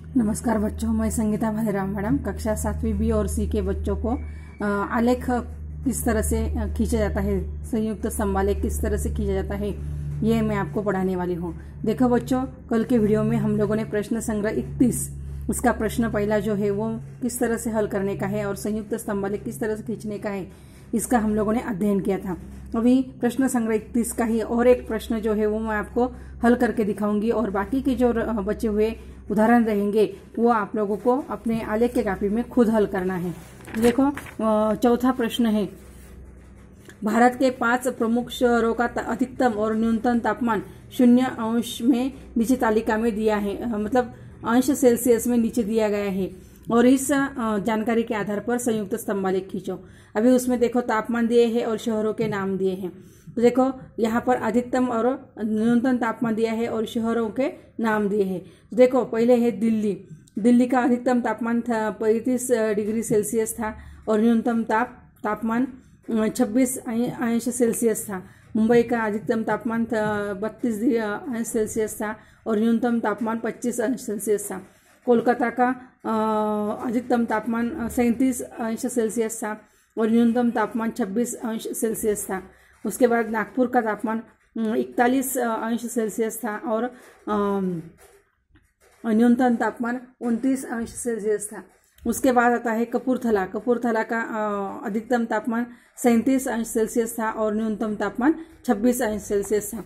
नमस्कार बच्चों, मैं संगीता भालेराम मैडम कक्षा 7वीं बी और सी के बच्चों को आलेख किस तरह से खींचा जाता है, संयुक्त स्तंभालेख किस तरह से खींचा जाता है, ये मैं आपको पढ़ाने वाली हूँ। देखो बच्चों, कल के वीडियो में हम लोगों ने प्रश्न संग्रह 31 उसका प्रश्न पहला जो है वो किस तरह से हल करने का है और संयुक्त स्तंभालेख किस तरह से खींचने का है, इसका हम लोगों ने अध्ययन किया था। अभी प्रश्न संग्रह 31 का ही और एक प्रश्न जो है वो मैं आपको हल करके दिखाऊंगी और बाकी के जो बचे हुए उदाहरण रहेंगे वो आप लोगों को अपने आलेख के कॉपी में खुद हल करना है। देखो, चौथा प्रश्न है, भारत के 5 प्रमुख शहरों का अधिकतम और न्यूनतम तापमान 0° में नीचे तालिका में दिया है, मतलब अंश सेल्सियस में नीचे दिया गया है और इस जानकारी के आधार पर संयुक्त स्तंभालेख खींचो। अभी उसमें देखो तापमान दिए हैं और शहरों के नाम दिए हैं। तो देखो यहाँ पर अधिकतम और न्यूनतम तापमान दिया है और शहरों के नाम दिए हैं। तो देखो पहले है दिल्ली। दिल्ली का अधिकतम तापमान था 35° था और न्यूनतम तापमान 26° था। मुंबई का अधिकतम तापमान 32° था और न्यूनतम तापमान 25° था। कोलकाता का अधिकतम तापमान 37° था और न्यूनतम तापमान 26° था। उसके बाद नागपुर का तापमान 41° था और न्यूनतम तापमान 29° था। उसके बाद आता है कपूरथला। कपूरथला का अधिकतम तापमान 37° था और न्यूनतम तापमान 26° था।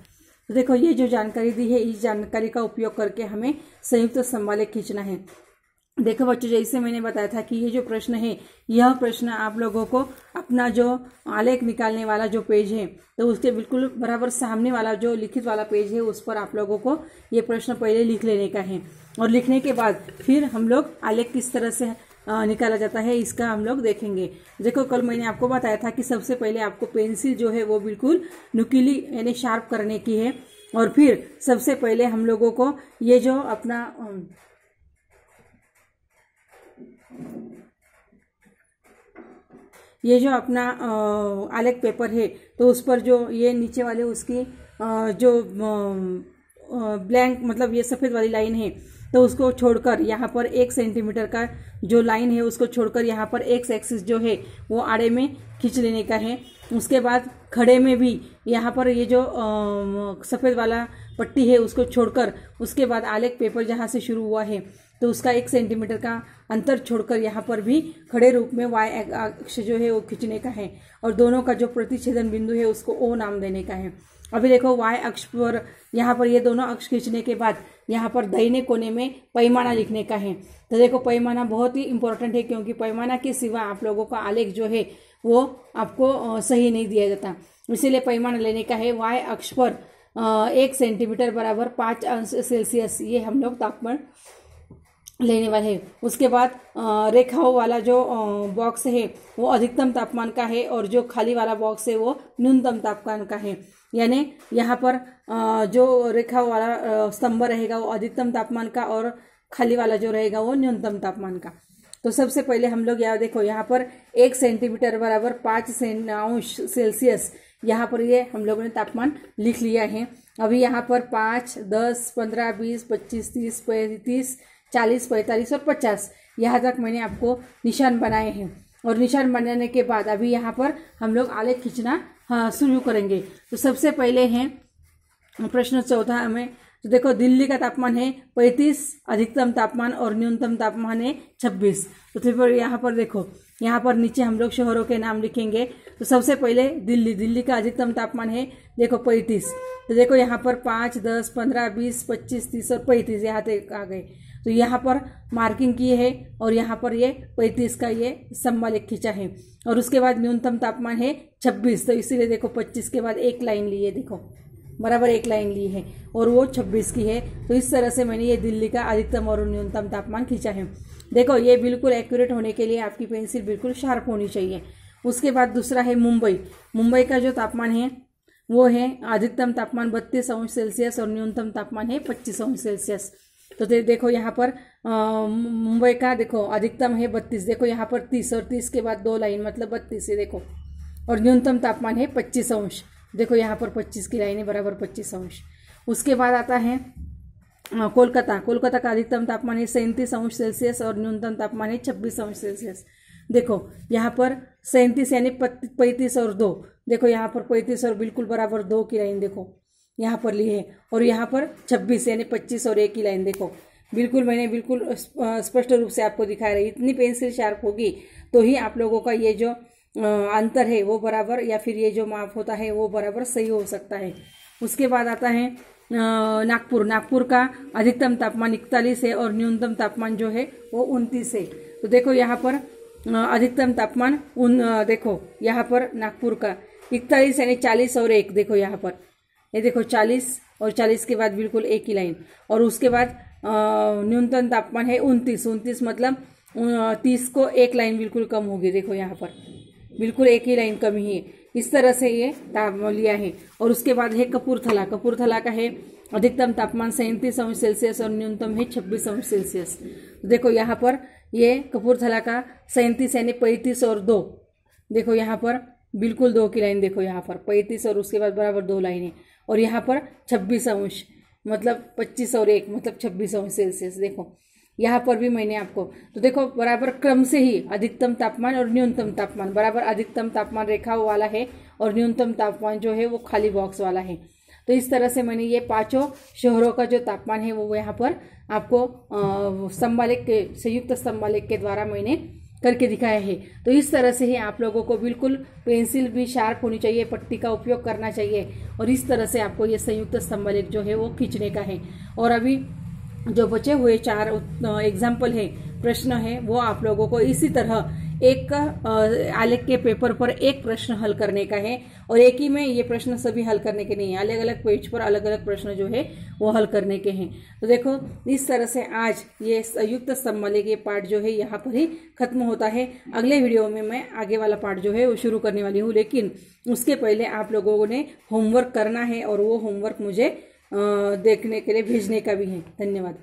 तो देखो ये जो जानकारी दी है, इस जानकारी का उपयोग करके हमें संयुक्त स्तंभालेख खींचना है। देखो बच्चों, जैसे मैंने बताया था कि ये जो प्रश्न है, यह प्रश्न आप लोगों को अपना जो आलेख निकालने वाला जो पेज है, तो उसके बिल्कुल बराबर सामने वाला जो लिखित वाला पेज है उस पर आप लोगों को ये प्रश्न पहले लिख लेने का है और लिखने के बाद फिर हम लोग आलेख किस तरह से निकाला जाता है इसका हम लोग देखेंगे। देखो कल मैंने आपको बताया था कि सबसे पहले आपको पेंसिल जो है वो बिल्कुल नुकीली यानी शार्प करने की है और फिर सबसे पहले हम लोगों को ये जो अपना आलेख पेपर है तो उस पर जो ये नीचे वाले उसकी जो ब्लैंक मतलब ये सफ़ेद वाली लाइन है तो उसको छोड़कर यहाँ पर 1 सेंटीमीटर का जो लाइन है उसको छोड़कर यहाँ पर एक्स एक्सिस जो है वो आड़े में खींच लेने का है। उसके बाद खड़े में भी यहाँ पर ये जो सफ़ेद वाला पट्टी है उसको छोड़कर उसके बाद आलेख पेपर जहाँ से शुरू हुआ है तो उसका 1 सेंटीमीटर का अंतर छोड़कर यहाँ पर भी खड़े रूप में y अक्ष जो है वो खींचने का है और दोनों का जो प्रतिच्छेदन बिंदु है उसको O नाम देने का है। अभी देखो y अक्ष पर यहाँ पर ये दोनों अक्ष खींचने के बाद यहाँ पर दाहिने कोने में पैमाना लिखने का है। तो देखो पैमाना बहुत ही इंपॉर्टेंट है क्योंकि पैमाना के सिवा आप लोगों का आलेख जो है वो आपको सही नहीं दिया जाता, इसीलिए पैमाना लेने का है। y अक्ष पर 1 सेंटीमीटर बराबर 5°C ये हम लोग तापमान लेने वाले हैं। उसके बाद रेखाओं वाला जो बॉक्स है वो अधिकतम तापमान का है और जो खाली वाला बॉक्स है वो न्यूनतम तापमान का है, यानी यहाँ पर जो रेखाओं वाला स्तंभ रहेगा वो अधिकतम तापमान का और खाली वाला जो रहेगा वो न्यूनतम तापमान का। तो सबसे पहले हम लोग यहाँ देखो यहाँ पर 1 सेंटीमीटर बराबर 5°C यहाँ पर ये हम लोगों ने तापमान लिख लिया है। अभी यहाँ पर 5, 10, 15, 20, 25, 30, 35, 40, 45 और 50 यहाँ तक मैंने आपको निशान बनाए हैं और निशान बनाने के बाद अभी यहाँ पर हम लोग आलेख खींचना शुरू करेंगे। तो सबसे पहले है प्रश्न चौथा में। तो देखो दिल्ली का तापमान है 35 अधिकतम तापमान और न्यूनतम तापमान है 26। तो फिर यहाँ पर देखो यहाँ पर नीचे हम लोग शहरों के नाम लिखेंगे। तो सबसे पहले दिल्ली का अधिकतम तापमान है देखो 35। तो देखो यहाँ पर 5, 10, 15, 20, 25, 30 और 35 यहाँ तक आ गए। तो यहाँ पर मार्किंग की है और यहाँ पर ये 35 का ये स्तंभालेख खींचा है और उसके बाद न्यूनतम तापमान है 26। तो इसीलिए देखो 25 के बाद एक लाइन ली है, देखो बराबर एक लाइन ली है और वो 26 की है। तो इस तरह से मैंने ये दिल्ली का अधिकतम और न्यूनतम तापमान खींचा है। देखो ये बिल्कुल एक्यूरेट होने के लिए आपकी पेंसिल बिल्कुल शार्प होनी चाहिए। उसके बाद दूसरा है मुंबई का जो तापमान है वो है अधिकतम तापमान 32° और न्यूनतम तापमान है 25°। तो देखो यहाँ पर मुंबई का देखो अधिकतम है 32, देखो यहाँ पर 30 और 30 के बाद 2 लाइन मतलब 32 है देखो, और न्यूनतम तापमान है 25°। देखो यहाँ पर 25 की लाइन है बराबर 25 अंश। उसके बाद आता है कोलकाता कोलकाता का अधिकतम तापमान है 37 अंश सेल्सियस और न्यूनतम तापमान है 26 अंश सेल्सियस। देखो यहाँ पर 37 यानी 35 और 2, देखो यहाँ पर 35 और बिल्कुल बराबर 2 की लाइन देखो यहाँ पर ली है, और यहाँ पर 26 यानी 25 और 1 की लाइन देखो। बिल्कुल मैंने बिल्कुल स्पष्ट रूप से आपको दिखा रही, इतनी पेंसिल शार्प होगी तो ही आप लोगों का ये जो अंतर है वो बराबर, या फिर ये जो माप होता है वो बराबर सही हो सकता है। उसके बाद आता है नागपुर। नागपुर का अधिकतम तापमान 41 है और न्यूनतम तापमान जो है वो 29 है। तो देखो यहाँ पर अधिकतम तापमान देखो यहाँ पर नागपुर का 41 यानी 40 और 1, देखो यहाँ पर ये देखो 40 और 40 के बाद बिल्कुल एक ही लाइन, और उसके बाद न्यूनतम तापमान है 29 मतलब 30 को एक लाइन बिल्कुल कम होगी, देखो यहाँ पर बिल्कुल एक ही लाइन कम ही है। इस तरह से ये तापमान लिया है। और उसके बाद है कपूरथला। कपूरथला का है अधिकतम तापमान 37 अंश सेल्सियस और न्यूनतम है 26 अंश सेल्सियस। देखो यहाँ पर ये कपूरथला का 37 यानी 35 और 2, देखो यहाँ पर बिल्कुल 2 की लाइन, देखो यहाँ पर 35 और उसके बाद बराबर 2 लाइन है, और यहाँ पर 26 अंश मतलब 25 और 1 मतलब 26 अंश सेल्सियस। देखो यहाँ पर भी मैंने आपको, तो देखो बराबर क्रम से ही अधिकतम तापमान और न्यूनतम तापमान बराबर, अधिकतम तापमान रेखा वाला है और न्यूनतम तापमान जो है वो खाली बॉक्स वाला है। तो इस तरह से मैंने ये पांचों शहरों का जो तापमान है वो यहाँ पर आपको स्तंभालेख के संयुक्त स्तंभालेख के द्वारा मैंने करके दिखाया है। तो इस तरह से ही आप लोगों को बिल्कुल पेंसिल भी शार्प होनी चाहिए, पट्टी का उपयोग करना चाहिए, और इस तरह से आपको ये संयुक्त स्तंभालेख जो है वो खींचने का है। और अभी जो बचे हुए 4 एग्जाम्पल है, प्रश्न है, वो आप लोगों को इसी तरह एक आलेख के पेपर पर एक प्रश्न हल करने का है, और एक ही में ये प्रश्न सभी हल करने के नहीं है, अलग अलग पेज पर अलग अलग प्रश्न जो है वो हल करने के हैं। तो देखो इस तरह से आज ये संयुक्त स्तंभालेख ये पार्ट जो है यहाँ पर ही खत्म होता है। अगले वीडियो में मैं आगे वाला पार्ट जो है वो शुरू करने वाली हूँ, लेकिन उसके पहले आप लोगों ने होमवर्क करना है, और वो होमवर्क मुझे देखने के लिए भेजने का भी है। धन्यवाद।